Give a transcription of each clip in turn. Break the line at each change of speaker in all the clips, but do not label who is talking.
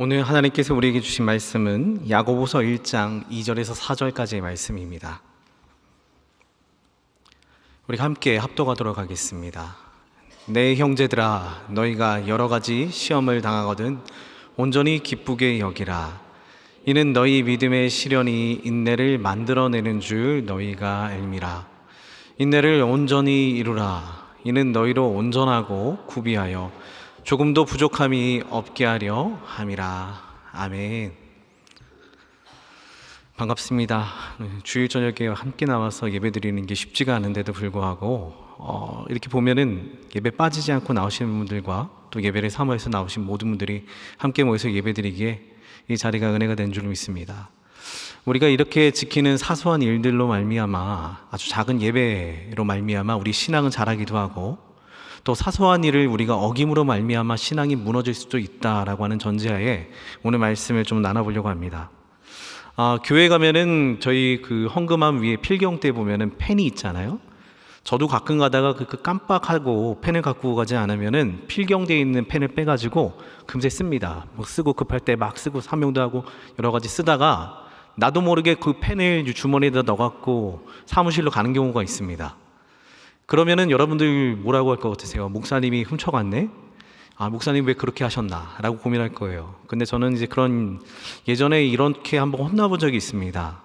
오늘 하나님께서 우리에게 주신 말씀은 야고보서 1장 2절에서 4절까지의 말씀입니다. 우리가 함께 합독하도록 하겠습니다. 내 형제들아, 너희가 여러 가지 시험을 당하거든 온전히 기쁘게 여기라. 이는 너희 믿음의 시련이 인내를 만들어내는 줄 너희가 알미라. 인내를 온전히 이루라. 이는 너희로 온전하고 구비하여 조금도 부족함이 없게 하려 함이라. 아멘. 반갑습니다. 주일 저녁에 함께 나와서 예배 드리는 게 쉽지가 않은데도 불구하고 이렇게 보면은 예배 빠지지 않고 나오시는 분들과 또 예배를 사모해서 나오신 모든 분들이 함께 모여서 예배 드리기에 이 자리가 은혜가 된 줄 믿습니다. 우리가 이렇게 지키는 사소한 일들로 말미암아, 아주 작은 예배로 말미암아 우리 신앙은 자라기도 하고, 또 사소한 일을 우리가 어김으로 말미암아 신앙이 무너질 수도 있다라고 하는 전제하에 오늘 말씀을 좀 나눠보려고 합니다. 교회 가면은 저희 그 헌금함 위에 필경 때 보면은 펜이 있잖아요. 저도 가끔 가다가 그 깜빡하고 펜을 갖고 가지 않으면은 필경대에 있는 펜을 빼가지고 금세 씁니다. 뭐 쓰고 급할 때 막 쓰고 사명도 하고 여러 가지 쓰다가 나도 모르게 그 펜을 주머니에다 넣어갖고 사무실로 가는 경우가 있습니다. 그러면은 여러분들 뭐라고 할 것 같으세요? 목사님이 훔쳐갔네? 목사님 왜 그렇게 하셨나? 라고 고민할 거예요. 근데 저는 이제 예전에 이렇게 한번 혼나본 적이 있습니다.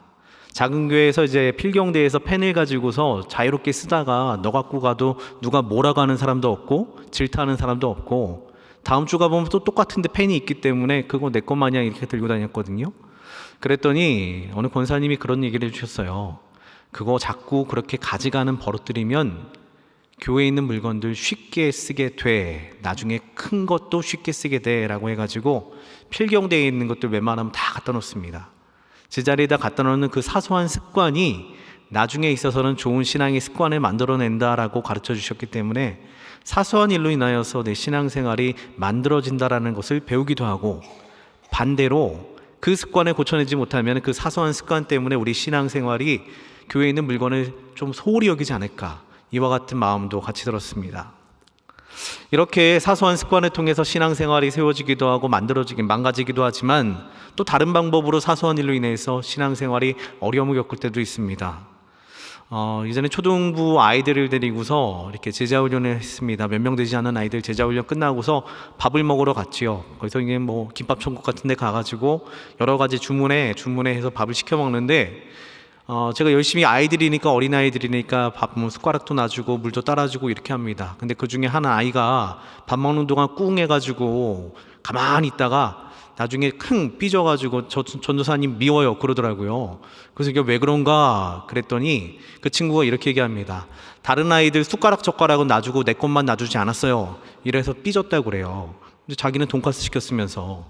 작은 교회에서 이제 필경대에서 펜을 가지고서 자유롭게 쓰다가 너 갖고 가도 누가 뭐라고 하는 사람도 없고 질타하는 사람도 없고, 다음 주 가보면 또 똑같은데 펜이 있기 때문에 그거 내 것 마냥 이렇게 들고 다녔거든요. 그랬더니 어느 권사님이 그런 얘기를 해주셨어요. 그거 자꾸 그렇게 가져가는 버릇들이면 교회에 있는 물건들 쉽게 쓰게 돼. 나중에 큰 것도 쉽게 쓰게 돼 라고 해가지고 필경대에 있는 것들 웬만하면 다 갖다 놓습니다. 제자리에다 갖다 놓는 그 사소한 습관이 나중에 있어서는 좋은 신앙의 습관을 만들어낸다라고 가르쳐 주셨기 때문에 사소한 일로 인하여서 내 신앙생활이 만들어진다라는 것을 배우기도 하고, 반대로 그 습관을 고쳐내지 못하면 그 사소한 습관 때문에 우리 신앙생활이 교회에 있는 물건을 좀 소홀히 여기지 않을까, 이와 같은 마음도 같이 들었습니다. 이렇게 사소한 습관을 통해서 신앙생활이 세워지기도 하고 망가지기도 하지만, 또 다른 방법으로 사소한 일로 인해서 신앙생활이 어려움을 겪을 때도 있습니다. 이전에 초등부 아이들을 데리고서 이렇게 제자훈련을 했습니다. 몇 명 되지 않은 아이들 제자훈련 끝나고서 밥을 먹으러 갔지요. 거기서 이게 뭐 김밥 천국 같은 데 가가지고 여러 가지 주문해서 밥을 시켜 먹는데, 제가 열심히 아이들이니까, 어린아이들이니까 밥 숟가락도 놔주고 물도 따라주고 이렇게 합니다. 근데 그 중에 한 아이가 밥 먹는 동안 꿍 해가지고 가만히 있다가 나중에 큰 삐져가지고 전도사님 미워요 그러더라고요. 그래서 이게 왜 그런가 그랬더니 그 친구가 이렇게 얘기합니다. 다른 아이들 숟가락은 놔주고 내 것만 놔주지 않았어요. 이래서 삐졌다고 그래요. 근데 자기는 돈가스 시켰으면서.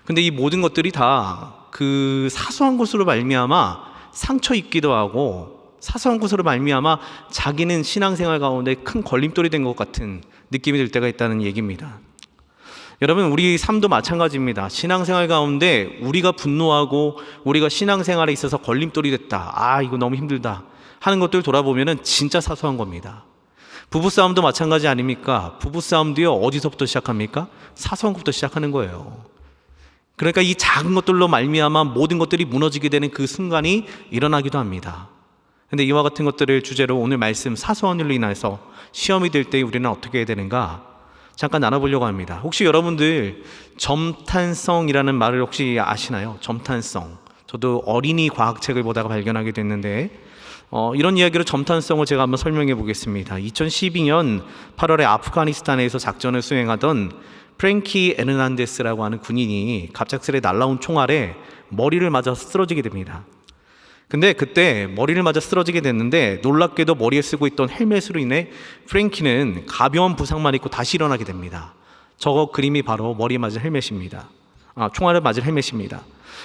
근데 이 모든 것들이 다 그 사소한 것으로 말미암아 상처 입기도 하고, 사소한 것으로 말미암아 자기는 신앙생활 가운데 큰 걸림돌이 된 것 같은 느낌이 들 때가 있다는 얘기입니다. 여러분, 우리 삶도 마찬가지입니다. 신앙생활 가운데 우리가 분노하고 우리가 신앙생활에 있어서 걸림돌이 됐다, 이거 너무 힘들다 하는 것들 돌아보면 진짜 사소한 겁니다. 부부싸움도 마찬가지 아닙니까? 부부싸움도요, 어디서부터 시작합니까? 사소한 것부터 시작하는 거예요. 그러니까 이 작은 것들로 말미암아 모든 것들이 무너지게 되는 그 순간이 일어나기도 합니다. 근데 이와 같은 것들을 주제로 오늘 말씀, 사소한 일로 인해서 시험이 될 때 우리는 어떻게 해야 되는가 잠깐 나눠보려고 합니다. 혹시 여러분들 점탄성이라는 말을 혹시 아시나요? 점탄성. 저도 어린이 과학책을 보다가 발견하게 됐는데, 이런 이야기로 점탄성을 제가 한번 설명해 보겠습니다. 2012년 8월에 아프가니스탄에서 작전을 수행하던 프랭키 에르난데스라고 하는 군인이 갑작스레 날라온 총알에 머리를 맞아서 쓰러지게 됩니다. 근데 그때 머리를 맞아 쓰러지게 됐는데, 놀랍게도 머리에 쓰고 있던 헬멧으로 인해 프랭키는 가벼운 부상만 입고 다시 일어나게 됩니다. 저거 그림이 바로 머리에 맞은 헬멧입니다. 총알을 맞은 헬멧입니다.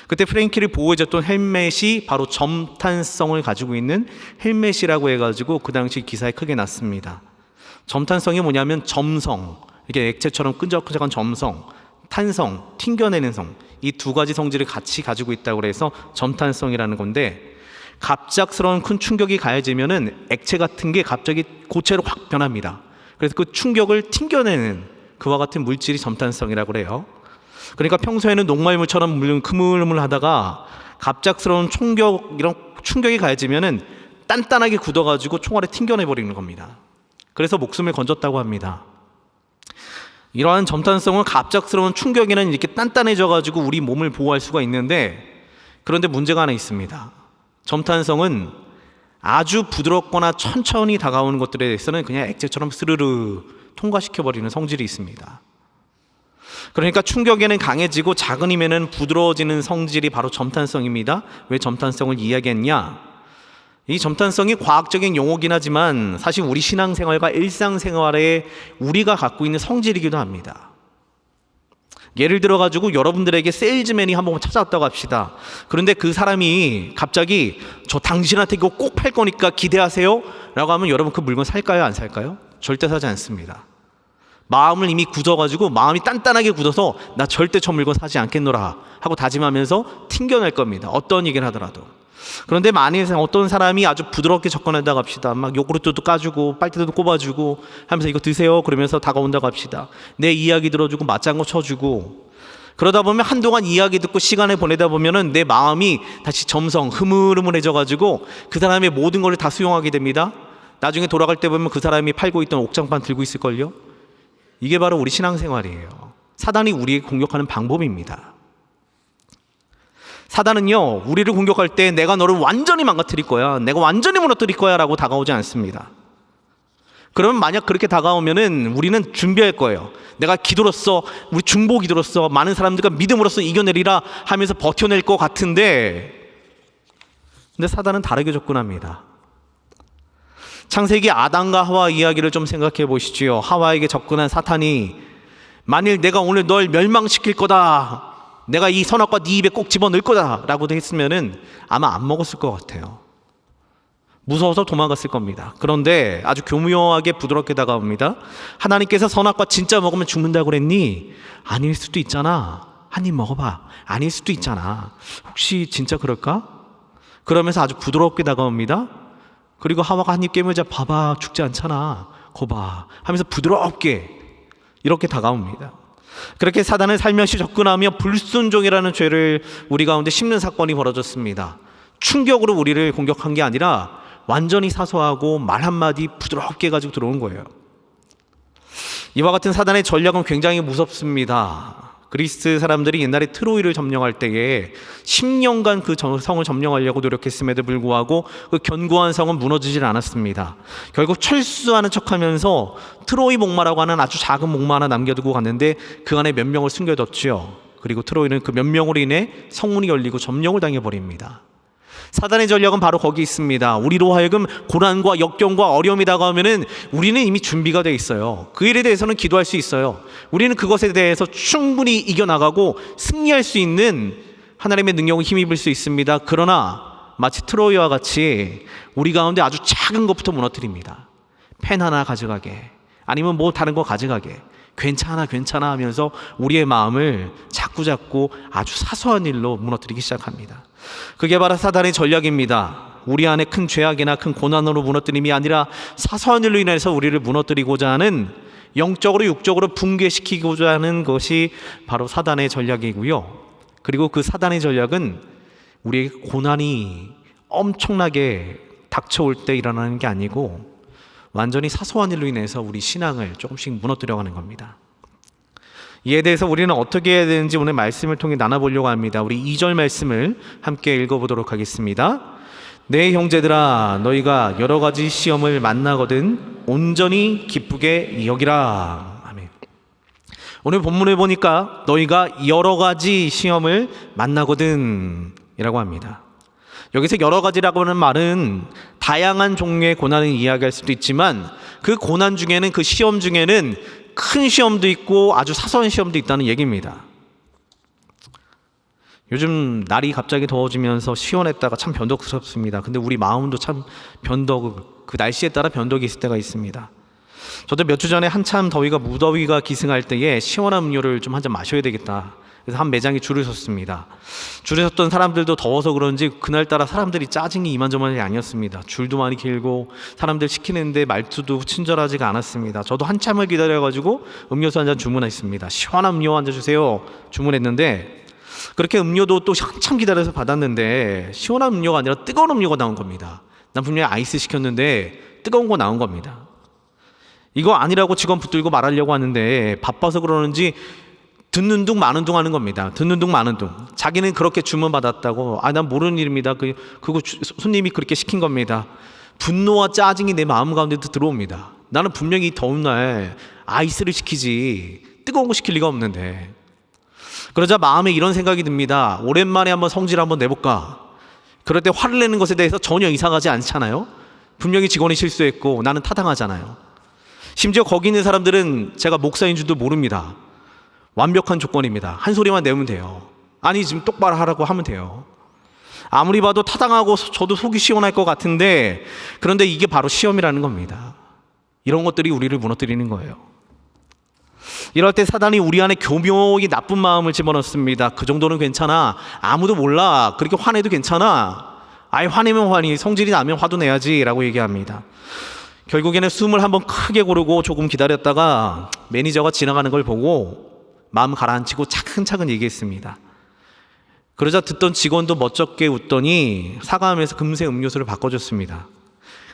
그때 프랭키를 보호해줬던 헬멧이 바로 점탄성을 가지고 있는 헬멧이라고 해가지고 그 당시 기사에 크게 났습니다. 점탄성이 뭐냐면 점성, 이게 액체처럼 끈적끈적한 점성, 탄성, 튕겨내는 성, 이 두 가지 성질을 같이 가지고 있다고 해서 점탄성이라는 건데, 갑작스러운 큰 충격이 가해지면은 액체 같은 게 갑자기 고체로 확 변합니다. 그래서 그 충격을 튕겨내는 그와 같은 물질이 점탄성이라고 해요. 그러니까 평소에는 녹말물처럼 흐물흐물하다가 갑작스러운 이런 충격이 가해지면은 단단하게 굳어가지고 총알에 튕겨내버리는 겁니다. 그래서 목숨을 건졌다고 합니다. 이러한 점탄성은 갑작스러운 충격에는 이렇게 단단해져가지고 우리 몸을 보호할 수가 있는데, 그런데 문제가 하나 있습니다. 점탄성은 아주 부드럽거나 천천히 다가오는 것들에 대해서는 그냥 액체처럼 스르르 통과시켜버리는 성질이 있습니다. 그러니까 충격에는 강해지고 작은 힘에는 부드러워지는 성질이 바로 점탄성입니다. 왜 점탄성을 이야기했냐? 이 점탄성이 과학적인 용어긴 하지만 사실 우리 신앙생활과 일상생활에 우리가 갖고 있는 성질이기도 합니다. 예를 들어가지고 여러분들에게 세일즈맨이 한번 찾아왔다고 합시다. 그런데 그 사람이 갑자기 저 당신한테 이거 꼭 팔 거니까 기대하세요 라고 하면 여러분 그 물건 살까요? 안 살까요? 절대 사지 않습니다. 마음을 이미 굳어가지고 마음이 단단하게 굳어서 나 절대 저 물건 사지 않겠노라 하고 다짐하면서 튕겨낼 겁니다. 어떤 얘기를 하더라도. 그런데 만약에 어떤 사람이 아주 부드럽게 접근한다고 합시다. 막 요구르트도 까주고 빨대도 꼽아주고 하면서 이거 드세요 그러면서 다가온다고 합시다. 내 이야기 들어주고 맞장구 쳐주고, 그러다 보면 한동안 이야기 듣고 시간을 보내다 보면은 내 마음이 다시 점성 흐물흐물해져가지고 그 사람의 모든 걸 다 수용하게 됩니다. 나중에 돌아갈 때 보면 그 사람이 팔고 있던 옥장판 들고 있을걸요. 이게 바로 우리 신앙생활이에요. 사단이 우리에게 공격하는 방법입니다. 사단은요, 우리를 공격할 때 내가 너를 완전히 망가뜨릴 거야, 내가 완전히 무너뜨릴 거야 라고 다가오지 않습니다. 그러면 만약 그렇게 다가오면은 우리는 준비할 거예요. 내가 기도로써, 우리 중보 기도로써 많은 사람들과 믿음으로써 이겨내리라 하면서 버텨낼 것 같은데, 근데 사단은 다르게 접근합니다. 창세기 아담과 하와 이야기를 좀 생각해 보시지요. 하와에게 접근한 사탄이 만일 내가 오늘 널 멸망시킬 거다, 내가 이 선악과 네 입에 꼭 집어넣을 거다 라고도 했으면은 아마 안 먹었을 것 같아요. 무서워서 도망갔을 겁니다. 그런데 아주 교묘하게 부드럽게 다가옵니다. 하나님께서 선악과 진짜 먹으면 죽는다고 그랬니? 아닐 수도 있잖아. 한 입 먹어봐. 아닐 수도 있잖아. 혹시 진짜 그럴까? 그러면서 아주 부드럽게 다가옵니다. 그리고 하와가 한 입 깨물자 봐봐 죽지 않잖아. 거봐 하면서 부드럽게 이렇게 다가옵니다. 그렇게 사단은 살며시 접근하며 불순종이라는 죄를 우리 가운데 심는 사건이 벌어졌습니다. 충격으로 우리를 공격한 게 아니라 완전히 사소하고 말 한마디 부드럽게 가지고 들어온 거예요. 이와 같은 사단의 전략은 굉장히 무섭습니다. 그리스 사람들이 옛날에 트로이를 점령할 때에 10년간 그 성을 점령하려고 노력했음에도 불구하고 그 견고한 성은 무너지질 않았습니다. 결국 철수하는 척하면서 트로이 목마라고 하는 아주 작은 목마 하나 남겨두고 갔는데 그 안에 몇 명을 숨겨뒀죠. 그리고 트로이는 그 몇 명으로 인해 성문이 열리고 점령을 당해버립니다. 사단의 전략은 바로 거기 있습니다. 우리로 하여금 고난과 역경과 어려움이 다가오면은 우리는 이미 준비가 돼 있어요. 그 일에 대해서는 기도할 수 있어요. 우리는 그것에 대해서 충분히 이겨나가고 승리할 수 있는 하나님의 능력을 힘입을 수 있습니다. 그러나 마치 트로이와 같이 우리 가운데 아주 작은 것부터 무너뜨립니다. 펜 하나 가져가게, 아니면 뭐 다른 거 가져가게, 괜찮아 괜찮아 하면서 우리의 마음을 자꾸 아주 사소한 일로 무너뜨리기 시작합니다. 그게 바로 사단의 전략입니다. 우리 안에 큰 죄악이나 큰 고난으로 무너뜨림이 아니라 사소한 일로 인해서 우리를 무너뜨리고자 하는, 영적으로 육적으로 붕괴시키고자 하는 것이 바로 사단의 전략이고요. 그리고 그 사단의 전략은 우리에게 고난이 엄청나게 닥쳐올 때 일어나는 게 아니고 완전히 사소한 일로 인해서 우리 신앙을 조금씩 무너뜨려가는 겁니다. 이에 대해서 우리는 어떻게 해야 되는지 오늘 말씀을 통해 나눠보려고 합니다. 우리 2절 말씀을 함께 읽어보도록 하겠습니다. 내 형제들아, 너희가 여러 가지 시험을 만나거든 온전히 기쁘게 여기라. 아멘. 오늘 본문을 보니까 너희가 여러 가지 시험을 만나거든 이라고 합니다. 여기서 여러 가지라고 하는 말은 다양한 종류의 고난을 이야기할 수도 있지만 그 고난 중에는, 그 시험 중에는 큰 시험도 있고 아주 사소한 시험도 있다는 얘기입니다. 요즘 날이 갑자기 더워지면서 시원했다가 참 변덕스럽습니다. 근데 우리 마음도 참 그 날씨에 따라 변덕이 있을 때가 있습니다. 저도 몇 주 전에 한참 무더위가 기승할 때에 시원한 음료를 좀 한 잔 마셔야 되겠다. 그래서 한 매장에 줄을 섰습니다. 줄에 섰던 사람들도 더워서 그런지 그날따라 사람들이 짜증이 이만저만이 아니었습니다. 줄도 많이 길고 사람들 시키는데 말투도 친절하지가 않았습니다. 저도 한참을 기다려가지고 음료수 한 잔 주문했습니다. 시원한 음료 한 잔 주세요 주문했는데, 그렇게 음료도 또 한참 기다려서 받았는데 시원한 음료가 아니라 뜨거운 음료가 나온 겁니다. 난 분명히 아이스 시켰는데 뜨거운 거 나온 겁니다. 이거 아니라고 직원 붙들고 말하려고 하는데 바빠서 그러는지 듣는 둥 마는 둥 하는 겁니다. 듣는 둥 마는 둥. 자기는 그렇게 주문받았다고. 난 모르는 일입니다. 그거 손님이 그렇게 시킨 겁니다. 분노와 짜증이 내 마음 가운데도 들어옵니다. 나는 분명히 더운 날 아이스를 시키지 뜨거운 거 시킬 리가 없는데. 그러자 마음에 이런 생각이 듭니다. 오랜만에 한번 성질 한번 내볼까. 그럴 때 화를 내는 것에 대해서 전혀 이상하지 않잖아요. 분명히 직원이 실수했고 나는 타당하잖아요. 심지어 거기 있는 사람들은 제가 목사인 줄도 모릅니다. 완벽한 조건입니다. 한 소리만 내면 돼요. 아니 지금 똑바로 하라고 하면 돼요. 아무리 봐도 타당하고 저도 속이 시원할 것 같은데, 그런데 이게 바로 시험이라는 겁니다. 이런 것들이 우리를 무너뜨리는 거예요. 이럴 때 사단이 우리 안에 교묘히 나쁜 마음을 집어넣습니다. 그 정도는 괜찮아. 아무도 몰라. 그렇게 화내도 괜찮아. 아예 화내면 화니, 성질이 나면 화도 내야지 라고 얘기합니다. 결국에는 숨을 한번 크게 고르고 조금 기다렸다가 매니저가 지나가는 걸 보고 마음 가라앉히고 차근차근 얘기했습니다. 그러자 듣던 직원도 멋쩍게 웃더니 사과하면서 금세 음료수를 바꿔줬습니다.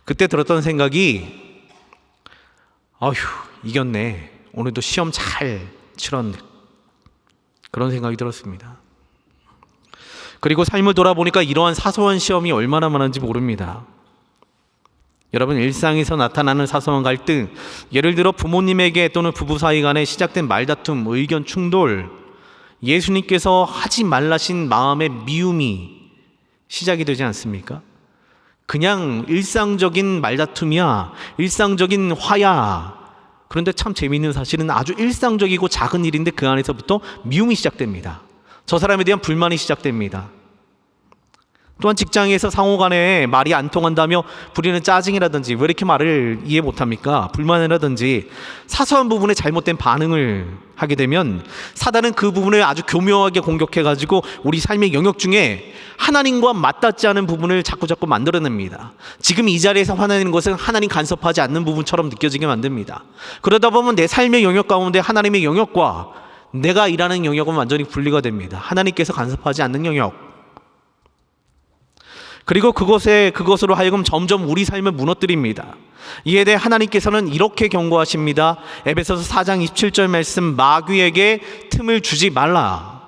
그때 들었던 생각이, 아휴 이겼네. 오늘도 시험 잘 치렀네. 그런 생각이 들었습니다. 그리고 삶을 돌아보니까 이러한 사소한 시험이 얼마나 많은지 모릅니다. 여러분, 일상에서 나타나는 사소한 갈등, 예를 들어 부모님에게 또는 부부 사이 간에 시작된 말다툼, 의견 충돌, 예수님께서 하지 말라신 마음의 미움이 시작이 되지 않습니까? 그냥 일상적인 말다툼이야, 일상적인 화야. 그런데 참 재미있는 사실은 아주 일상적이고 작은 일인데 그 안에서부터 미움이 시작됩니다. 저 사람에 대한 불만이 시작됩니다. 또한 직장에서 상호간에 말이 안 통한다며 부리는 짜증이라든지 왜 이렇게 말을 이해 못합니까? 불만이라든지 사소한 부분에 잘못된 반응을 하게 되면 사단은 그 부분을 아주 교묘하게 공격해가지고 우리 삶의 영역 중에 하나님과 맞닿지 않은 부분을 자꾸자꾸 만들어냅니다. 지금 이 자리에서 화내는 것은 하나님 간섭하지 않는 부분처럼 느껴지게 만듭니다. 그러다 보면 내 삶의 영역 가운데 하나님의 영역과 내가 일하는 영역은 완전히 분리가 됩니다. 하나님께서 간섭하지 않는 영역. 그리고 그것으로 하여금 점점 우리 삶을 무너뜨립니다. 이에 대해 하나님께서는 이렇게 경고하십니다. 에베소서 4장 27절 말씀, 마귀에게 틈을 주지 말라.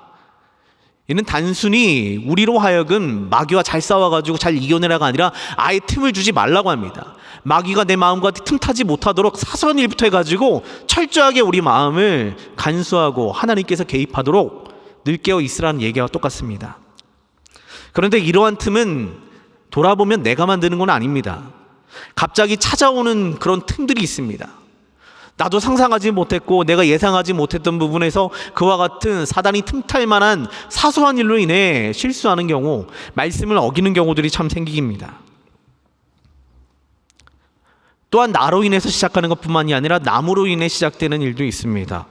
이는 단순히 우리로 하여금 마귀와 잘 싸워가지고 잘 이겨내라가 아니라 아예 틈을 주지 말라고 합니다. 마귀가 내 마음과 틈타지 못하도록 사소한 일부터 해가지고 철저하게 우리 마음을 간수하고 하나님께서 개입하도록 늘 깨어 있으라는 얘기와 똑같습니다. 그런데 이러한 틈은 돌아보면 내가 만드는 건 아닙니다. 갑자기 찾아오는 그런 틈들이 있습니다. 나도 상상하지 못했고 내가 예상하지 못했던 부분에서 그와 같은 사단이 틈탈 만한 사소한 일로 인해 실수하는 경우, 말씀을 어기는 경우들이 참 생깁니다. 또한 나로 인해서 시작하는 것뿐만이 아니라 남으로 인해 시작되는 일도 있습니다.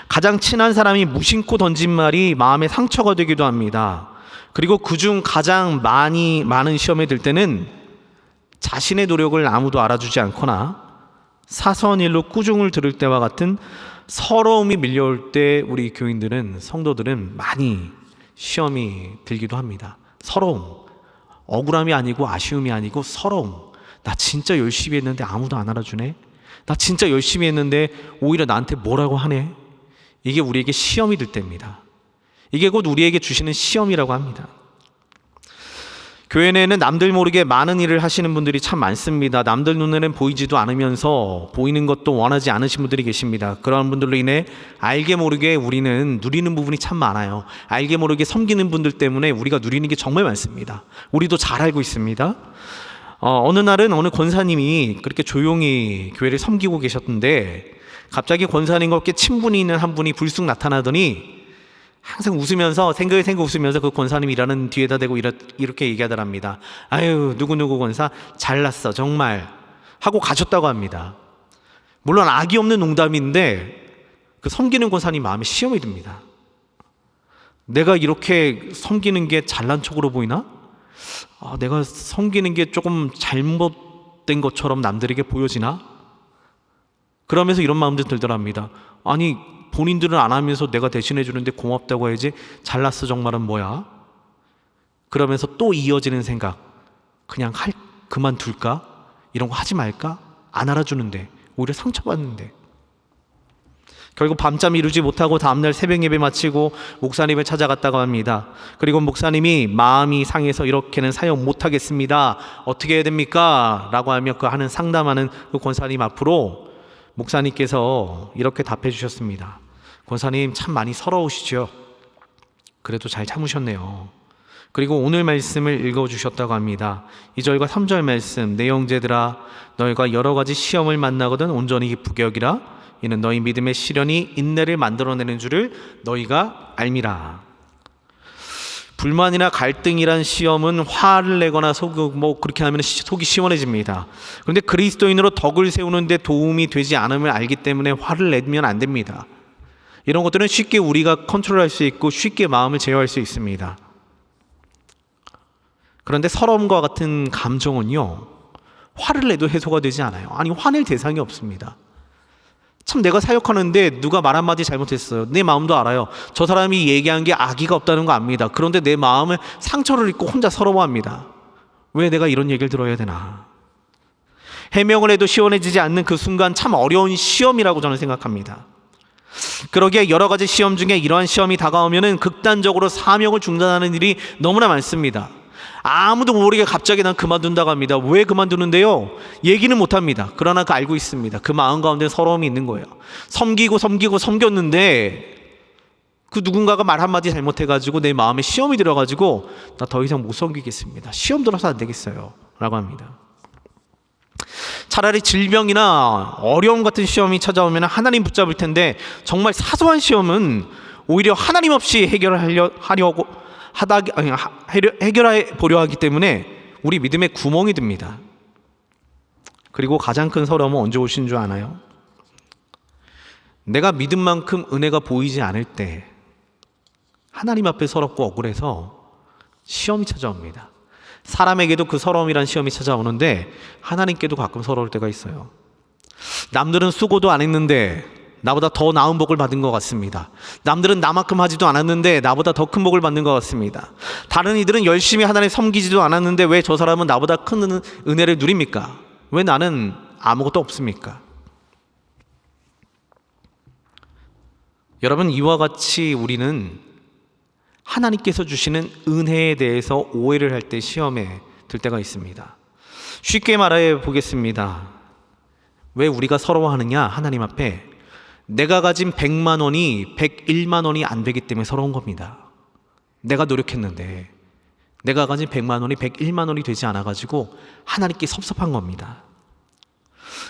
가장 친한 사람이 무심코 던진 말이 마음의 상처가 되기도 합니다. 그리고 그중 가장 많은 시험에 들 때는 자신의 노력을 아무도 알아주지 않거나 사소한 일로 꾸중을 들을 때와 같은 서러움이 밀려올 때 우리 교인들은, 성도들은 많이 시험이 들기도 합니다. 서러움, 억울함이 아니고 아쉬움이 아니고 서러움. 나 진짜 열심히 했는데 아무도 안 알아주네. 나 진짜 열심히 했는데 오히려 나한테 뭐라고 하네. 이게 우리에게 시험이 들 때입니다. 이게 곧 우리에게 주시는 시험이라고 합니다. 교회 내에는 남들 모르게 많은 일을 하시는 분들이 참 많습니다. 남들 눈에는 보이지도 않으면서 보이는 것도 원하지 않으신 분들이 계십니다. 그러한 분들로 인해 알게 모르게 우리는 누리는 부분이 참 많아요. 알게 모르게 섬기는 분들 때문에 우리가 누리는 게 정말 많습니다. 우리도 잘 알고 있습니다. 어느 날은 어느 권사님이 그렇게 조용히 교회를 섬기고 계셨는데 갑자기 권사님과 함께 친분이 있는 한 분이 불쑥 나타나더니 항상 웃으면서 생글생글 웃으면서 그 권사님 일하는 뒤에다 대고 이렇게 얘기하더랍니다. 아유, 누구누구 권사 잘났어 정말 하고 가셨다고 합니다. 물론 악이 없는 농담인데 그 섬기는 권사님 마음에 시험이 듭니다. 내가 이렇게 섬기는 게 잘난 척으로 보이나? 내가 섬기는 게 조금 잘못된 것처럼 남들에게 보여지나? 그러면서 이런 마음도 들더랍니다. 아니, 본인들은 안 하면서 내가 대신해 주는데 고맙다고 해야지, 잘났어 정말은 뭐야? 그러면서 또 이어지는 생각, 그냥 그만둘까? 이런 거 하지 말까? 안 알아주는데, 오히려 상처받는데. 결국 밤잠 이루지 못하고 다음날 새벽 예배 마치고 목사님을 찾아갔다고 합니다. 그리고 목사님이 마음이 상해서 이렇게는 사역 못하겠습니다. 어떻게 해야 됩니까? 라고 하며 하는 상담하는 그 권사님 앞으로 목사님께서 이렇게 답해 주셨습니다. 권사님, 참 많이 서러우시죠? 그래도 잘 참으셨네요. 그리고 오늘 말씀을 읽어주셨다고 합니다. 2절과 3절 말씀, 내 형제들아, 너희가 여러 가지 시험을 만나거든 온전히 기쁘게 여기라. 이는 너희 믿음의 시련이 인내를 만들어내는 줄을 너희가 알미라. 불만이나 갈등이란 시험은 화를 내거나 그렇게 하면 속이 시원해집니다. 그런데 그리스도인으로 덕을 세우는 데 도움이 되지 않음을 알기 때문에 화를 내면 안 됩니다. 이런 것들은 쉽게 우리가 컨트롤할 수 있고 쉽게 마음을 제어할 수 있습니다. 그런데 서러움과 같은 감정은요, 화를 내도 해소가 되지 않아요. 아니, 화낼 대상이 없습니다. 참, 내가 사역하는데 누가 말 한마디 잘못했어요. 내 마음도 알아요. 저 사람이 얘기한 게 악의가 없다는 거 압니다. 그런데 내 마음을 상처를 입고 혼자 서러워합니다. 왜 내가 이런 얘기를 들어야 되나? 해명을 해도 시원해지지 않는 그 순간 참 어려운 시험이라고 저는 생각합니다. 그러기에 여러 가지 시험 중에 이러한 시험이 다가오면은 극단적으로 사명을 중단하는 일이 너무나 많습니다. 아무도 모르게 갑자기 난 그만둔다고 합니다. 왜 그만두는데요? 얘기는 못합니다. 그러나 알고 있습니다. 그 마음 가운데 서러움이 있는 거예요. 섬겼는데 그 누군가가 말 한마디 잘못해가지고 내 마음에 시험이 들어가지고 나 더 이상 못 섬기겠습니다. 시험 들어서 안 되겠어요 라고 합니다. 차라리 질병이나 어려움 같은 시험이 찾아오면 하나님 붙잡을 텐데, 정말 사소한 시험은 오히려 하나님 없이 해결해 보려 하기 때문에 우리 믿음에 구멍이 듭니다. 그리고 가장 큰 서러움은 언제 오신 줄 아나요? 내가 믿은 만큼 은혜가 보이지 않을 때 하나님 앞에 서럽고 억울해서 시험이 찾아옵니다. 사람에게도 그 서러움이란 시험이 찾아오는데 하나님께도 가끔 서러울 때가 있어요. 남들은 수고도 안 했는데 나보다 더 나은 복을 받은 것 같습니다. 남들은 나만큼 하지도 않았는데 나보다 더 큰 복을 받는 것 같습니다. 다른 이들은 열심히 하나님 섬기지도 않았는데 왜 저 사람은 나보다 큰 은혜를 누립니까? 왜 나는 아무것도 없습니까? 여러분, 이와 같이 우리는 하나님께서 주시는 은혜에 대해서 오해를 할 때 시험에 들 때가 있습니다. 쉽게 말해 보겠습니다. 왜 우리가 서러워하느냐? 하나님 앞에 내가 가진 100만 원이 101만 원이 안 되기 때문에 서러운 겁니다. 내가 노력했는데 내가 가진 100만 원이 101만 원이 되지 않아가지고 하나님께 섭섭한 겁니다.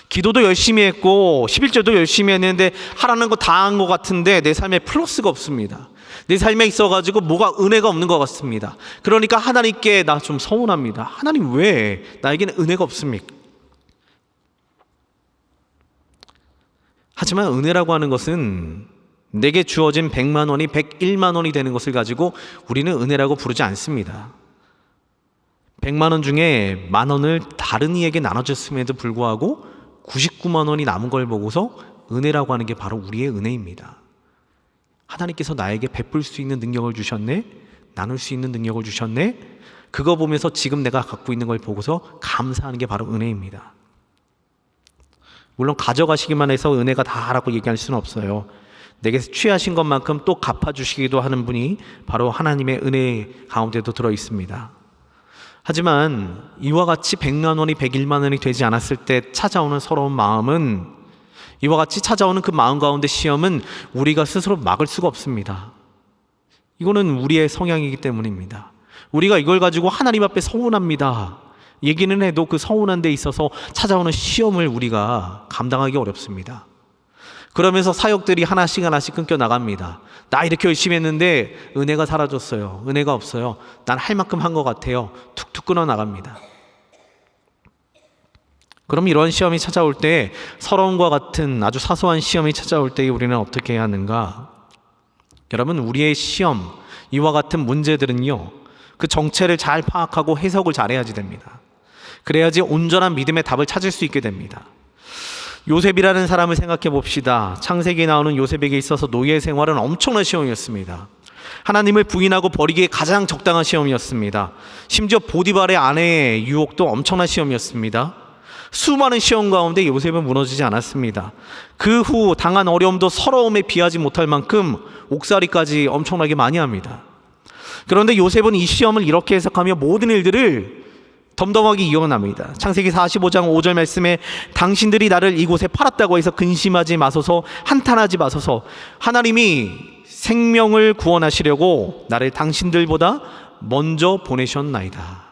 기도도 열심히 했고 11조도 열심히 했는데 하라는 거 다 한 것 같은데 내 삶에 플러스가 없습니다. 내 삶에 있어가지고 뭐가 은혜가 없는 것 같습니다. 그러니까 하나님께 나 좀 서운합니다. 하나님, 왜 나에게는 은혜가 없습니까? 하지만 은혜라고 하는 것은 내게 주어진 100만 원이 101만 원이 되는 것을 가지고 우리는 은혜라고 부르지 않습니다. 100만 원 중에 만 원을 다른 이에게 나눠줬음에도 불구하고 99만 원이 남은 걸 보고서 은혜라고 하는 게 바로 우리의 은혜입니다. 하나님께서 나에게 베풀 수 있는 능력을 주셨네, 나눌 수 있는 능력을 주셨네, 그거 보면서 지금 내가 갖고 있는 걸 보고서 감사하는 게 바로 은혜입니다. 물론 가져가시기만 해서 은혜가 다라고 얘기할 수는 없어요. 내게서 취하신 것만큼 또 갚아주시기도 하는 분이 바로 하나님의 은혜 가운데도 들어 있습니다. 하지만 이와 같이 100만 원이 101만 원이 되지 않았을 때 찾아오는 서러운 마음은, 이와 같이 찾아오는 그 마음 가운데 시험은 우리가 스스로 막을 수가 없습니다. 이거는 우리의 성향이기 때문입니다. 우리가 이걸 가지고 하나님 앞에 서운합니다 얘기는 해도 그 서운한 데 있어서 찾아오는 시험을 우리가 감당하기 어렵습니다. 그러면서 사역들이 하나씩 끊겨 나갑니다. 나 이렇게 열심히 했는데 은혜가 사라졌어요. 은혜가 없어요. 난 할 만큼 한 것 같아요. 툭툭 끊어 나갑니다. 그럼 이런 시험이 찾아올 때, 서러움과 같은 아주 사소한 시험이 찾아올 때 우리는 어떻게 해야 하는가? 여러분, 우리의 시험, 이와 같은 문제들은요, 그 정체를 잘 파악하고 해석을 잘해야지 됩니다. 그래야지 온전한 믿음의 답을 찾을 수 있게 됩니다. 요셉이라는 사람을 생각해 봅시다. 창세기에 나오는 요셉에게 있어서 노예 생활은 엄청난 시험이었습니다. 하나님을 부인하고 버리기에 가장 적당한 시험이었습니다. 심지어 보디발의 아내의 유혹도 엄청난 시험이었습니다. 수많은 시험 가운데 요셉은 무너지지 않았습니다. 그 후 당한 어려움도 서러움에 비하지 못할 만큼 옥살이까지 엄청나게 많이 합니다. 그런데 요셉은 이 시험을 이렇게 해석하며 모든 일들을 덤덤하게 이어납니다. 창세기 45장 5절 말씀에 당신들이 나를 이곳에 팔았다고 해서 근심하지 마소서, 한탄하지 마소서. 하나님이 생명을 구원하시려고 나를 당신들보다 먼저 보내셨나이다.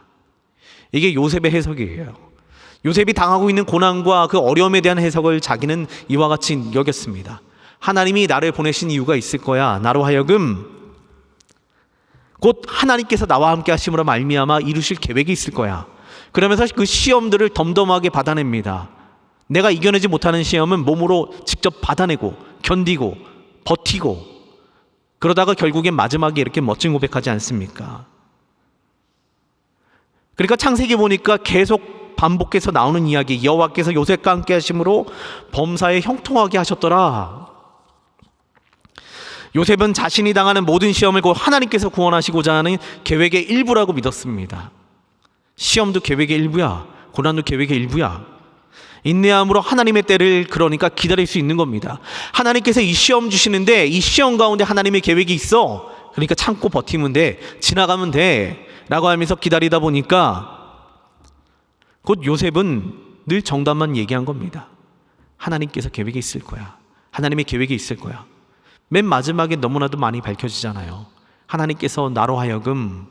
이게 요셉의 해석이에요. 요셉이 당하고 있는 고난과 그 어려움에 대한 해석을 자기는 이와 같이 여겼습니다. 하나님이 나를 보내신 이유가 있을 거야. 나로 하여금 곧 하나님께서 나와 함께 하심으로 말미암아 이루실 계획이 있을 거야. 그러면서 그 시험들을 덤덤하게 받아냅니다. 내가 이겨내지 못하는 시험은 몸으로 직접 받아내고 견디고 버티고, 그러다가 결국엔 마지막에 이렇게 멋진 고백하지 않습니까? 그러니까 창세기 보니까 계속 반복해서 나오는 이야기, 여호와께서 요셉과 함께 하심으로 범사에 형통하게 하셨더라. 요셉은 자신이 당하는 모든 시험을 곧 하나님께서 구원하시고자 하는 계획의 일부라고 믿었습니다. 시험도 계획의 일부야. 고난도 계획의 일부야. 인내함으로 하나님의 때를 그러니까 기다릴 수 있는 겁니다. 하나님께서 이 시험 주시는데 이 시험 가운데 하나님의 계획이 있어. 그러니까 참고 버티면 돼. 지나가면 돼. 라고 하면서 기다리다 보니까 곧 요셉은 늘 정답만 얘기한 겁니다. 하나님께서 계획이 있을 거야. 하나님의 계획이 있을 거야. 맨 마지막에 너무나도 많이 밝혀지잖아요. 하나님께서 나로 하여금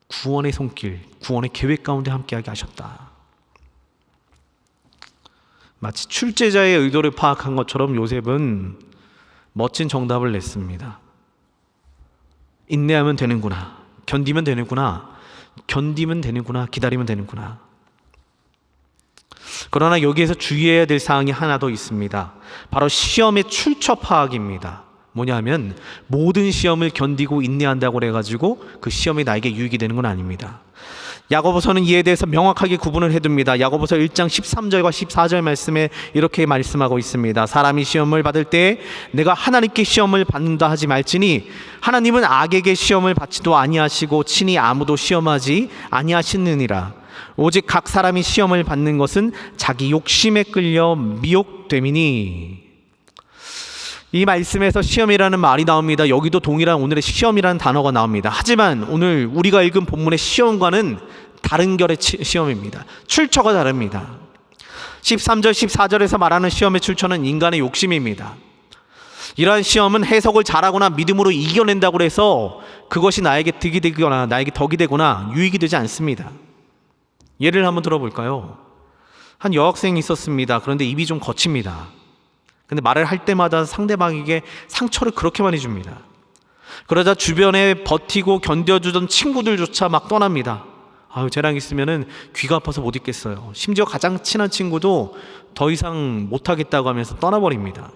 구원의 손길, 구원의 계획 가운데 함께하게 하셨다. 마치 출제자의 의도를 파악한 것처럼 요셉은 멋진 정답을 냈습니다. 인내하면 되는구나. 견디면 되는구나. 견디면 되는구나. 기다리면 되는구나. 그러나 여기에서 주의해야 될 사항이 하나 더 있습니다. 바로 시험의 출처 파악입니다. 뭐냐면 모든 시험을 견디고 인내한다고 해가지고 그 시험이 나에게 유익이 되는 건 아닙니다. 야고보서는 이에 대해서 명확하게 구분을 해둡니다. 야고보서 1장 13절과 14절 말씀에 이렇게 말씀하고 있습니다. 사람이 시험을 받을 때 내가 하나님께 시험을 받는다 하지 말지니 하나님은 악에게 시험을 받지도 아니하시고 친히 아무도 시험하지 아니하시느니라. 오직 각 사람이 시험을 받는 것은 자기 욕심에 끌려 미혹됨이니. 이 말씀에서 시험이라는 말이 나옵니다. 여기도 동일한 오늘의 시험이라는 단어가 나옵니다. 하지만 오늘 우리가 읽은 본문의 시험과는 다른 결의 시험입니다. 출처가 다릅니다. 13절 14절에서 말하는 시험의 출처는 인간의 욕심입니다. 이러한 시험은 해석을 잘하거나 믿음으로 이겨낸다고 해서 그것이 나에게 득이 되거나 나에게 덕이 되거나 유익이 되지 않습니다. 예를 한번 들어볼까요? 한 여학생이 있었습니다. 그런데 입이 좀 거칩니다. 근데 말을 할 때마다 상대방에게 상처를 그렇게 많이 줍니다. 그러자 주변에 버티고 견뎌주던 친구들조차 막 떠납니다. 아유, 쟤랑 있으면은 귀가 아파서 못 있겠어요. 심지어 가장 친한 친구도 더 이상 못하겠다고 하면서 떠나버립니다.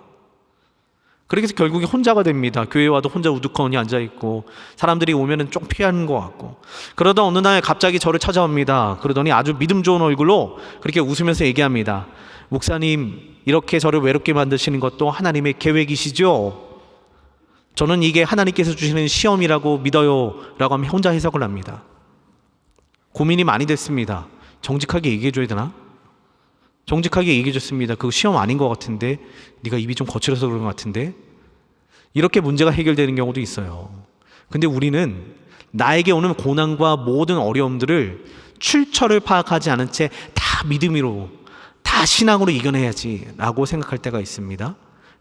그래서 결국에 혼자가 됩니다. 교회 와도 혼자 우두커니 앉아있고 사람들이 오면은 좀 피하는 것 같고. 그러다 어느 날 갑자기 저를 찾아옵니다. 그러더니 아주 믿음 좋은 얼굴로 그렇게 웃으면서 얘기합니다. 목사님, 이렇게 저를 외롭게 만드시는 것도 하나님의 계획이시죠? 저는 이게 하나님께서 주시는 시험이라고 믿어요 라고 하면 혼자 해석을 합니다. 고민이 많이 됐습니다. 정직하게 얘기해줘야 되나? 정직하게 얘기해줬습니다. 그거 시험 아닌 것 같은데, 네가 입이 좀 거칠어서 그런 것 같은데. 이렇게 문제가 해결되는 경우도 있어요. 근데 우리는 나에게 오는 고난과 모든 어려움들을 출처를 파악하지 않은 채 다 믿음으로, 다 신앙으로 이겨내야지 라고 생각할 때가 있습니다.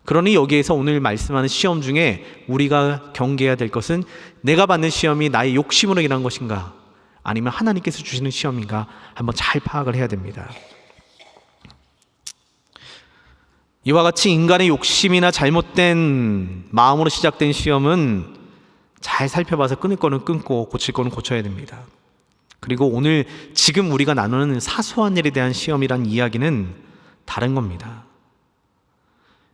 그러니 여기에서 오늘 말씀하는 시험 중에 우리가 경계해야 될 것은 내가 받는 시험이 나의 욕심으로 인한 것인가, 아니면 하나님께서 주시는 시험인가 한번 잘 파악을 해야 됩니다. 이와 같이 인간의 욕심이나 잘못된 마음으로 시작된 시험은 잘 살펴봐서 끊을 거는 끊고 고칠 거는 고쳐야 됩니다. 그리고 오늘 지금 우리가 나누는 사소한 일에 대한 시험이란 이야기는 다른 겁니다.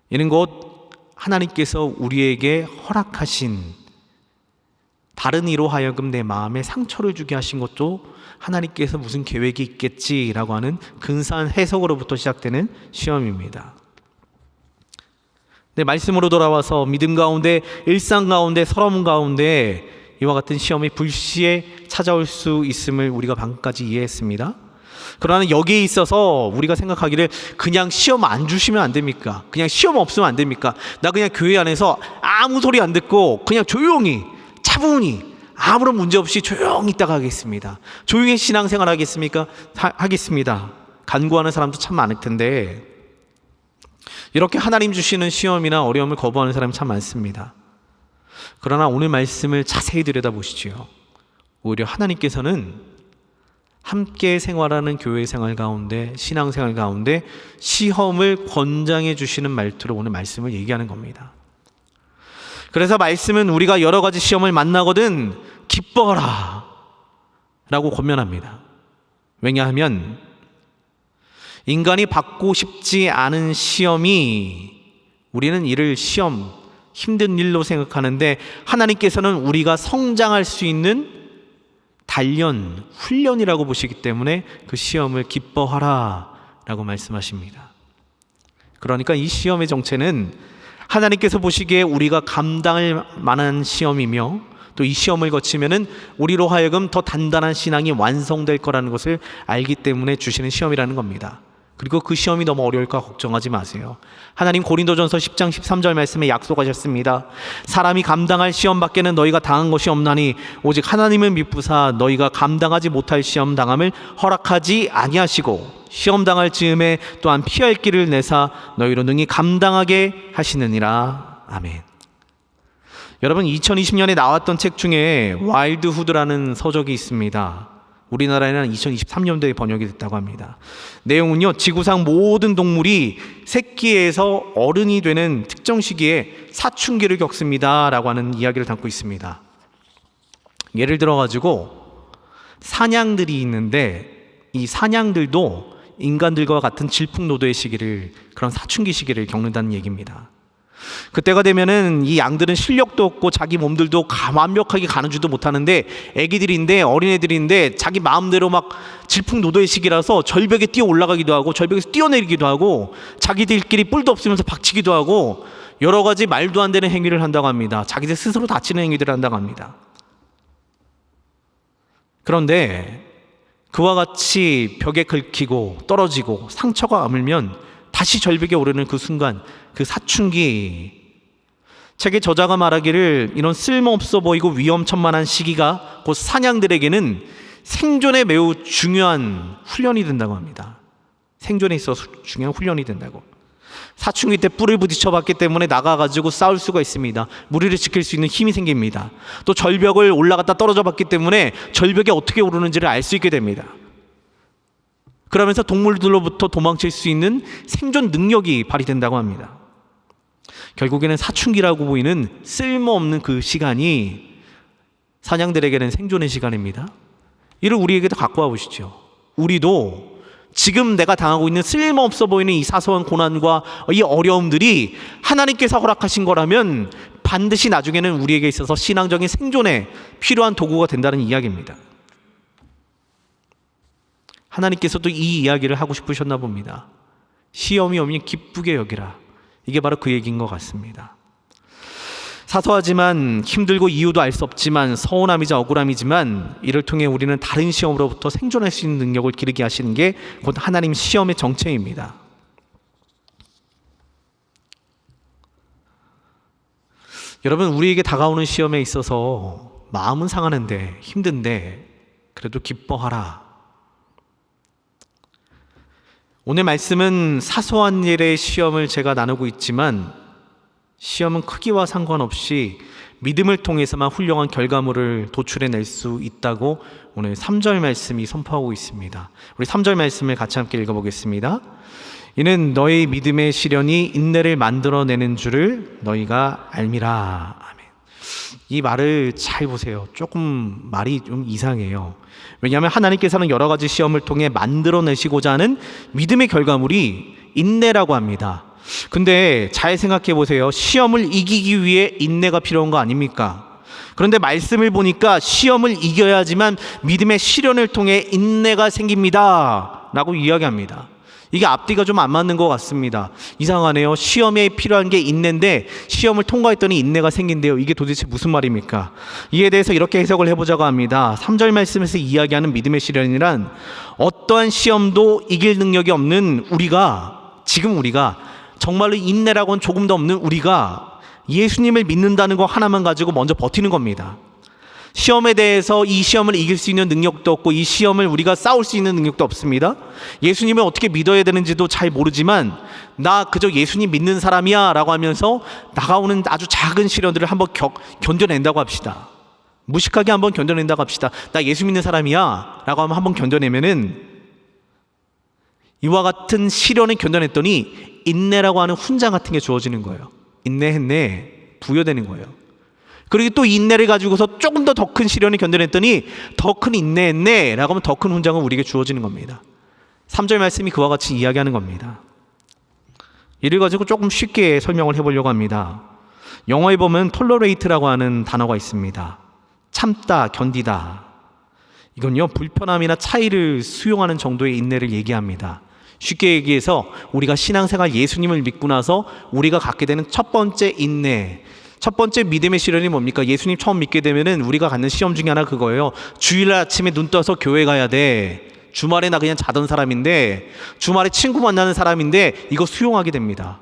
이는 곧 하나님께서 우리에게 허락하신, 다른 이로 하여금 내 마음에 상처를 주게 하신 것도 하나님께서 무슨 계획이 있겠지라고 하는 근사한 해석으로부터 시작되는 시험입니다. 네, 말씀으로 돌아와서 믿음 가운데, 일상 가운데, 서러움 가운데 이와 같은 시험이 불시에 찾아올 수 있음을 우리가 방금까지 이해했습니다. 그러나 여기에 있어서 우리가 생각하기를 그냥 시험 안 주시면 안 됩니까? 그냥 시험 없으면 안 됩니까? 나 그냥 교회 안에서 아무 소리 안 듣고 그냥 조용히 차분히 아무런 문제 없이 조용히 있다가 하겠습니다. 조용히 신앙생활 하겠습니까? 하겠습니다. 간구하는 사람도 참 많을 텐데 이렇게 하나님 주시는 시험이나 어려움을 거부하는 사람이 참 많습니다. 그러나 오늘 말씀을 자세히 들여다보시죠. 오히려 하나님께서는 함께 생활하는 교회 생활 가운데, 신앙생활 가운데 시험을 권장해 주시는 말투로 오늘 말씀을 얘기하는 겁니다. 그래서 말씀은 우리가 여러 가지 시험을 만나거든 기뻐하라 라고 권면합니다. 왜냐하면 인간이 받고 싶지 않은 시험이, 우리는 이를 시험, 힘든 일로 생각하는데 하나님께서는 우리가 성장할 수 있는 단련, 훈련이라고 보시기 때문에 그 시험을 기뻐하라 라고 말씀하십니다. 그러니까 이 시험의 정체는 하나님께서 보시기에 우리가 감당할 만한 시험이며 또 이 시험을 거치면은 우리로 하여금 더 단단한 신앙이 완성될 거라는 것을 알기 때문에 주시는 시험이라는 겁니다. 그리고 그 시험이 너무 어려울까 걱정하지 마세요. 하나님 고린도전서 10장 13절 말씀에 약속하셨습니다. 사람이 감당할 시험 밖에는 너희가 당한 것이 없나니 오직 하나님은 미쁘사 너희가 감당하지 못할 시험 당함을 허락하지 아니하시고 시험 당할 즈음에 또한 피할 길을 내사 너희로 능히 감당하게 하시느니라. 아멘. 여러분, 2020년에 나왔던 책 중에 와일드 후드라는 서적이 있습니다. 우리나라에는 2023년도에 번역이 됐다고 합니다. 내용은요, 지구상 모든 동물이 새끼에서 어른이 되는 특정 시기에 사춘기를 겪습니다 라고 하는 이야기를 담고 있습니다. 예를 들어 가지고 사냥들이 있는데 이 사냥들도 인간들과 같은 질풍노도의 시기를, 그런 사춘기 시기를 겪는다는 얘기입니다. 그때가 되면은 이 양들은 실력도 없고 자기 몸들도 완벽하게 가누지도 못하는데 애기들인데, 어린애들인데 자기 마음대로 막 질풍노도의 시기라서 절벽에 뛰어 올라가기도 하고 절벽에서 뛰어내리기도 하고 자기들끼리 뿔도 없으면서 박치기도 하고 여러 가지 말도 안 되는 행위를 한다고 합니다. 자기들 스스로 다치는 행위들을 한다고 합니다. 그런데 그와 같이 벽에 긁히고 떨어지고 상처가 아물면 다시 절벽에 오르는 그 순간, 그 사춘기, 책의 저자가 말하기를 이런 쓸모없어 보이고 위험천만한 시기가 곧 사냥들에게는 생존에 매우 중요한 훈련이 된다고 합니다. 생존에 있어서 중요한 훈련이 된다고. 사춘기 때 뿔을 부딪혀봤기 때문에 나가가지고 싸울 수가 있습니다. 무리를 지킬 수 있는 힘이 생깁니다. 또 절벽을 올라갔다 떨어져 봤기 때문에 절벽에 어떻게 오르는지를 알 수 있게 됩니다. 그러면서 동물들로부터 도망칠 수 있는 생존 능력이 발휘된다고 합니다. 결국에는 사춘기라고 보이는 쓸모없는 그 시간이 사냥들에게는 생존의 시간입니다. 이를 우리에게도 갖고 와 보시죠. 우리도 지금 내가 당하고 있는 쓸모없어 보이는 이 사소한 고난과 이 어려움들이 하나님께서 허락하신 거라면 반드시 나중에는 우리에게 있어서 신앙적인 생존에 필요한 도구가 된다는 이야기입니다. 하나님께서도 이 이야기를 하고 싶으셨나 봅니다. 시험이 오면 기쁘게 여기라. 이게 바로 그 얘기인 것 같습니다. 사소하지만 힘들고 이유도 알 수 없지만 서운함이자 억울함이지만 이를 통해 우리는 다른 시험으로부터 생존할 수 있는 능력을 기르게 하시는 게 곧 하나님 시험의 정체입니다. 여러분, 우리에게 다가오는 시험에 있어서 마음은 상하는데 힘든데 그래도 기뻐하라. 오늘 말씀은 사소한 일의 시험을 제가 나누고 있지만 시험은 크기와 상관없이 믿음을 통해서만 훌륭한 결과물을 도출해낼 수 있다고 오늘 3절 말씀이 선포하고 있습니다. 우리 3절 말씀을 같이 함께 읽어보겠습니다. 이는 너희 믿음의 시련이 인내를 만들어내는 줄을 너희가 알미라. 아멘. 이 말을 잘 보세요. 조금 말이 좀 이상해요. 왜냐하면 하나님께서는 여러 가지 시험을 통해 만들어내시고자 하는 믿음의 결과물이 인내라고 합니다. 근데 잘 생각해 보세요. 시험을 이기기 위해 인내가 필요한 거 아닙니까? 그런데 말씀을 보니까 시험을 이겨야지만 믿음의 시련을 통해 인내가 생깁니다 라고 이야기합니다. 이게 앞뒤가 좀 안 맞는 것 같습니다. 이상하네요. 시험에 필요한 게 인내인데 시험을 통과했더니 인내가 생긴대요. 이게 도대체 무슨 말입니까? 이에 대해서 이렇게 해석을 해보자고 합니다. 3절 말씀에서 이야기하는 믿음의 시련이란 어떠한 시험도 이길 능력이 없는 지금 우리가 정말로 인내라고는 조금도 없는 우리가 예수님을 믿는다는 거 하나만 가지고 먼저 버티는 겁니다. 시험에 대해서 이 시험을 이길 수 있는 능력도 없고 이 시험을 우리가 싸울 수 있는 능력도 없습니다. 예수님을 어떻게 믿어야 되는지도 잘 모르지만 나 그저 예수님 믿는 사람이야 라고 하면서 다가오는 아주 작은 시련들을 한번 견뎌낸다고 합시다. 무식하게 한번 견뎌낸다고 합시다. 나 예수 믿는 사람이야 라고 하면 한번 견뎌내면은 이와 같은 시련을 견뎌냈더니 인내라고 하는 훈장 같은 게 주어지는 거예요. 인내했네 부여되는 거예요. 그리고 또 인내를 가지고서 조금 더 큰 시련을 견뎌냈더니 더 큰 인내했네 라고 하면 더 큰 훈장은 우리에게 주어지는 겁니다. 3절 말씀이 그와 같이 이야기하는 겁니다. 이를 가지고 조금 쉽게 설명을 해보려고 합니다. 영어에 보면 tolerate라고 하는 단어가 있습니다. 참다, 견디다. 이건요 불편함이나 차이를 수용하는 정도의 인내를 얘기합니다. 쉽게 얘기해서 우리가 신앙생활 예수님을 믿고 나서 우리가 갖게 되는 첫 번째 인내, 첫 번째 믿음의 시련이 뭡니까? 예수님 처음 믿게 되면은 우리가 갖는 시험 중에 하나 그거예요. 주일날 아침에 눈 떠서 교회 가야 돼. 주말에 나 그냥 자던 사람인데, 주말에 친구 만나는 사람인데 이거 수용하게 됩니다.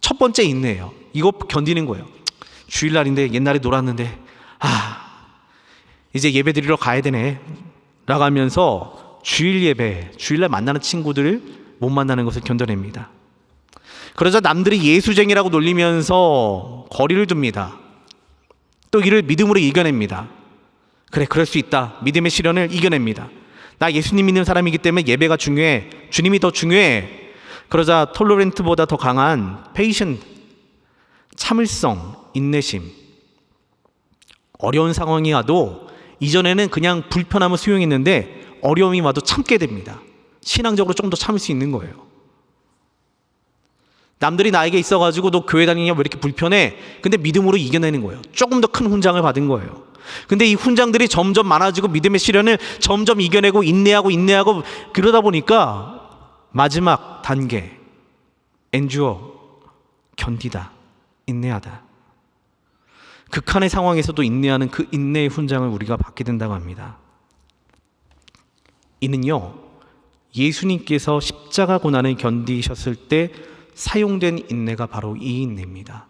첫 번째 인내예요. 이거 견디는 거예요. 주일날인데 옛날에 놀았는데 이제 예배 드리러 가야 되네 라고 하면서 주일날 만나는 친구들을 못 만나는 것을 견뎌냅니다. 그러자 남들이 예수쟁이라고 놀리면서 거리를 둡니다. 또 이를 믿음으로 이겨냅니다. 그래, 그럴 수 있다. 믿음의 시련을 이겨냅니다. 나 예수님 믿는 사람이기 때문에 예배가 중요해. 주님이 더 중요해. 그러자 톨러렌트보다 더 강한 페이션, 참을성, 인내심. 어려운 상황이 와도 이전에는 그냥 불편함을 수용했는데 어려움이 와도 참게 됩니다. 신앙적으로 좀 더 참을 수 있는 거예요. 남들이 나에게 있어가지고 너 교회 다니냐 왜 이렇게 불편해? 근데 믿음으로 이겨내는 거예요. 조금 더 큰 훈장을 받은 거예요. 근데 이 훈장들이 점점 많아지고 믿음의 시련을 점점 이겨내고 인내하고 그러다 보니까 마지막 단계 endure, 견디다, 인내하다. 극한의 상황에서도 인내하는 그 인내의 훈장을 우리가 받게 된다고 합니다. 이는요 예수님께서 십자가 고난을 견디셨을 때 사용된 인내가 바로 이 인내입니다.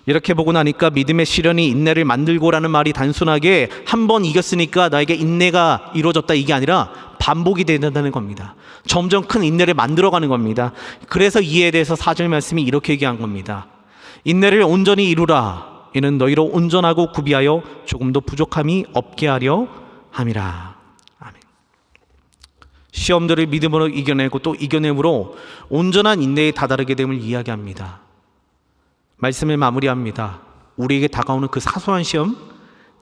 이렇게 보고 나니까 믿음의 시련이 인내를 만들고라는 말이 단순하게 한 번 이겼으니까 나에게 인내가 이루어졌다 이게 아니라 반복이 된다는 겁니다. 점점 큰 인내를 만들어가는 겁니다. 그래서 이에 대해서 4절 말씀이 이렇게 얘기한 겁니다. 인내를 온전히 이루라. 이는 너희로 온전하고 구비하여 조금도 부족함이 없게 하려 함이라. 아멘. 시험들을 믿음으로 이겨내고 또 이겨냄으로 온전한 인내에 다다르게 됨을 이야기합니다. 말씀을 마무리합니다. 우리에게 다가오는 그 사소한 시험,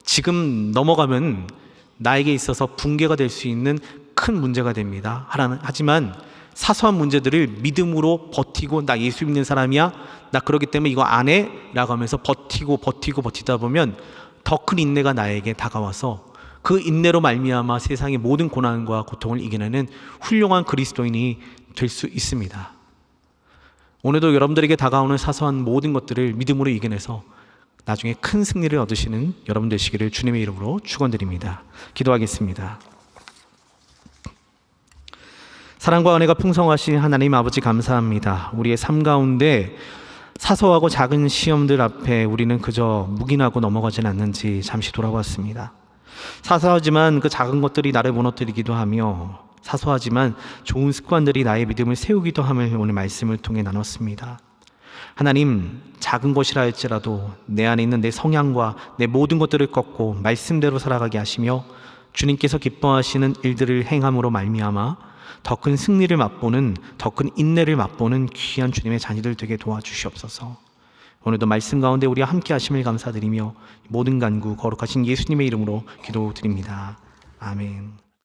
지금 넘어가면 나에게 있어서 붕괴가 될 수 있는 큰 문제가 됩니다. 하지만 사소한 문제들을 믿음으로 버티고 나 예수 믿는 사람이야, 나 그러기 때문에 이거 안 해 라고 하면서 버티다 보면 더 큰 인내가 나에게 다가와서 그 인내로 말미암아 세상의 모든 고난과 고통을 이겨내는 훌륭한 그리스도인이 될 수 있습니다. 오늘도 여러분들에게 다가오는 사소한 모든 것들을 믿음으로 이겨내서 나중에 큰 승리를 얻으시는 여러분 되시기를 주님의 이름으로 축원드립니다. 기도하겠습니다. 사랑과 은혜가 풍성하신 하나님 아버지 감사합니다. 우리의 삶 가운데 사소하고 작은 시험들 앞에 우리는 그저 묵인하고 넘어가진 않는지 잠시 돌아봤습니다. 사소하지만 그 작은 것들이 나를 무너뜨리기도 하며 사소하지만 좋은 습관들이 나의 믿음을 세우기도 함을 오늘 말씀을 통해 나눴습니다. 하나님, 작은 것이라 할지라도 내 안에 있는 내 성향과 내 모든 것들을 꺾고 말씀대로 살아가게 하시며 주님께서 기뻐하시는 일들을 행함으로 말미암아 더 큰 승리를 맛보는, 더 큰 인내를 맛보는 귀한 주님의 자녀들 되게 도와주시옵소서. 오늘도 말씀 가운데 우리와 함께 하심을 감사드리며 모든 간구 거룩하신 예수님의 이름으로 기도드립니다. 아멘.